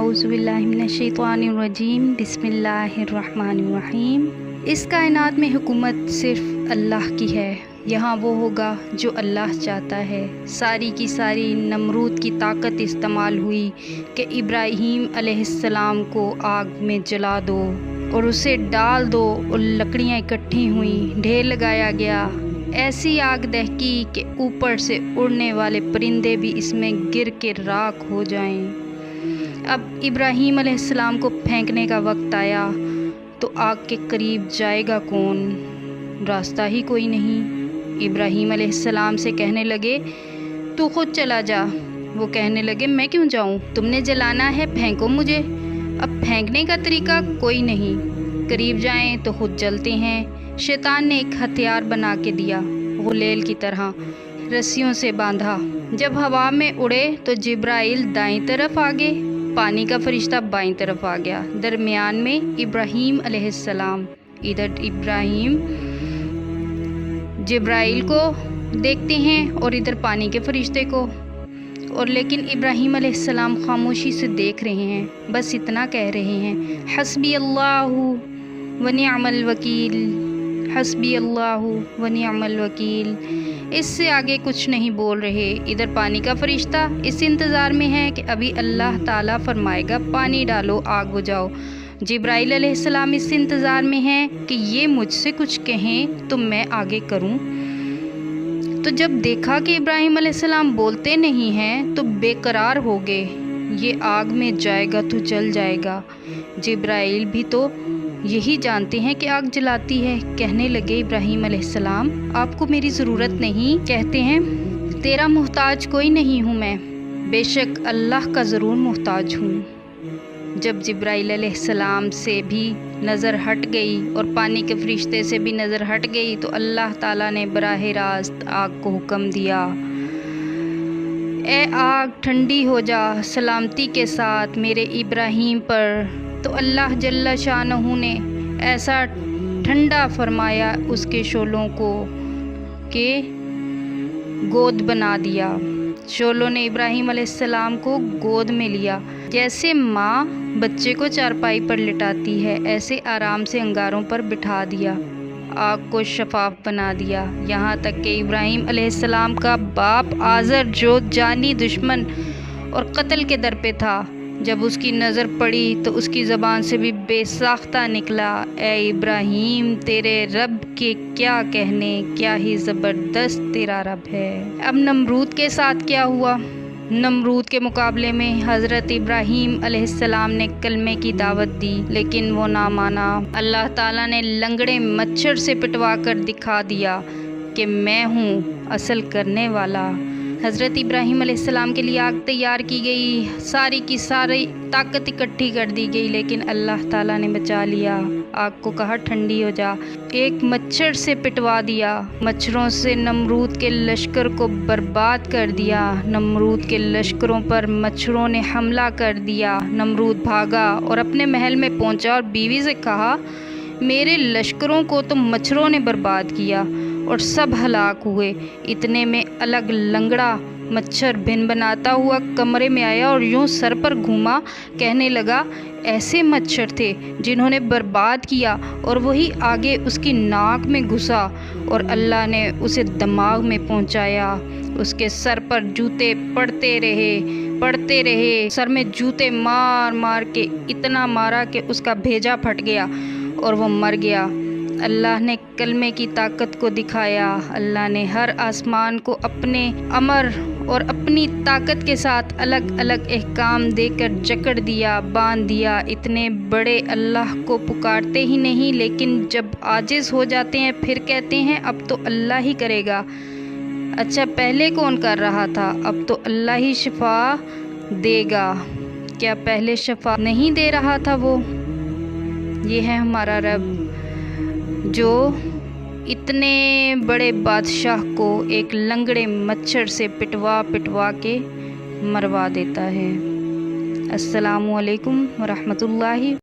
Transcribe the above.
अऊज़ु बिल्लाहि मिनश्शैतानिर्रजीम बिस्मिल्लाहिर्रहमानिर्रहीम। इस कायनात में हुकूमत सिर्फ अल्लाह की है। यहाँ वो होगा जो अल्लाह चाहता है। सारी की सारी नमरूद की ताकत इस्तेमाल हुई कि इब्राहीम अलैहिस्सलाम को आग में जला दो और उसे डाल दो, और लकड़ियाँ इकट्ठी हुईं, ढेर लगाया गया। ऐसी आग दहकी कि ऊपर से उड़ने वाले परिंदे भी इसमें गिर के राख हो जाएं। अब इब्राहीम अलैहिस्सलाम को फेंकने का वक्त आया तो आग के करीब जाएगा कौन? रास्ता ही कोई नहीं। इब्राहीम अलैहिस्सलाम से कहने लगे, तू खुद चला जा। वो कहने लगे, मैं क्यों जाऊं? तुमने जलाना है, फेंको मुझे। अब फेंकने का तरीका कोई नहीं, करीब जाएं तो खुद जलते हैं। शैतान ने एक हथियार बना के दिया, गुलेल की तरह रस्सियों से बांधा। जब हवा में उड़े तो जिब्राइल दाईं तरफ आगे, पानी का फरिश्ता बाईं तरफ आ गया। दरमियान में इब्राहीम अलैहिस्सलाम। इधर इब्राहीम जिब्राइल को देखते हैं और इधर पानी के फरिश्ते को, और लेकिन इब्राहीम अलैहिस्सलाम खामोशी से देख रहे हैं। बस इतना कह रहे हैं, हस्बी अल्लाहु व निअमल वकील, हस्बी अल्लाहु व निअमल वकील। इससे आगे कुछ नहीं बोल रहे। इधर पानी का फरिश्ता इस इंतज़ार में है कि अभी अल्लाह ताला फरमाएगा पानी डालो, आग बुझाओ। जिब्राइल अलैहिस्सलाम इस इंतज़ार में हैं कि ये मुझसे कुछ कहें तो मैं आगे करूं। तो जब देखा कि इब्राहीम अलैहिस्सलाम बोलते नहीं हैं तो बेकरार हो गए। ये आग में जाएगा तो जल जाएगा। जिब्राइल भी तो यही जानते हैं कि आग जलाती है। कहने लगे इब्राहीम अलैहिस्सलाम, आपको मेरी ज़रूरत नहीं। कहते हैं, तेरा मुहताज कोई नहीं हूँ मैं, बेशक अल्लाह का ज़रूर मुहताज हूँ। जब जिब्राइल अलैहिस्सलाम से भी नज़र हट गई और पानी के फरिश्ते से भी नज़र हट गई तो अल्लाह ताला ने बराह रास्त आग को हुक्म दिया, ए आग ठंडी हो जा सलामती के साथ मेरे इब्राहीम पर। तो अल्लाह जल्ला शानहू ने ऐसा ठंडा फरमाया उसके शोलों को कि गोद बना दिया। शोलों ने इब्राहीम अलैहिस्सलाम को गोद में लिया। जैसे माँ बच्चे को चारपाई पर लिटाती है, ऐसे आराम से अंगारों पर बिठा दिया। आग को शफाफ बना दिया। यहाँ तक कि इब्राहीम अलैहिस्सलाम का बाप आज़र, जो जानी दुश्मन और कत्ल के दर पे था, जब उसकी नज़र पड़ी तो उसकी ज़बान से भी बेसाख्ता निकला, ए इब्राहीम तेरे रब के क्या कहने, क्या ही ज़बरदस्त तेरा रब है। अब नमरूद के साथ क्या हुआ? नमरूद के मुकाबले में हज़रत इब्राहीम अलैहिस्सलाम ने कलमे की दावत दी, लेकिन वो ना माना। अल्लाह ताला ने लंगड़े मच्छर से पिटवा कर दिखा दिया कि मैं हूँ असल करने वाला। हज़रत इब्राहीम अलैहिस्सलाम के लिए आग तैयार की गई, सारी की सारी ताकत इकट्ठी कर दी गई, लेकिन अल्लाह ताला ने बचा लिया। आग को कहा ठंडी हो जा। एक मच्छर से पिटवा दिया। मच्छरों से नमरूद के लश्कर को बर्बाद कर दिया। नमरूद के लश्करों पर मच्छरों ने हमला कर दिया। नमरूद भागा और अपने महल में पहुंचा और बीवी से कहा, मेरे लश्करों को तो मच्छरों ने बर्बाद किया और सब हलाक हुए। इतने में अलग लंगड़ा मच्छर भिन बनाता हुआ कमरे में आया और यूं सर पर घूमा। कहने लगा, ऐसे मच्छर थे जिन्होंने बर्बाद किया, और वही आगे उसकी नाक में घुसा और अल्लाह ने उसे दिमाग में पहुंचाया। उसके सर पर जूते पड़ते रहे। सर में जूते मार मार के इतना मारा कि उसका भेजा फट गया और वो मर गया। अल्लाह ने कलमे की ताकत को दिखाया। अल्लाह ने हर आसमान को अपने अमर और अपनी ताकत के साथ अलग अलग अहकाम देकर जकड़ दिया, बांध दिया। इतने बड़े अल्लाह को पुकारते ही नहीं, लेकिन जब आजिज़ हो जाते हैं फिर कहते हैं अब तो अल्लाह ही करेगा। अच्छा, पहले कौन कर रहा था? अब तो अल्लाह ही शिफा देगा। क्या पहले शिफा नहीं दे रहा था वो? ये है हमारा रब, जो इतने बड़े बादशाह को एक लंगड़े मच्छर से पिटवा के मरवा देता है। अस्सलामु अलैकुम व रहमतुल्लाहि।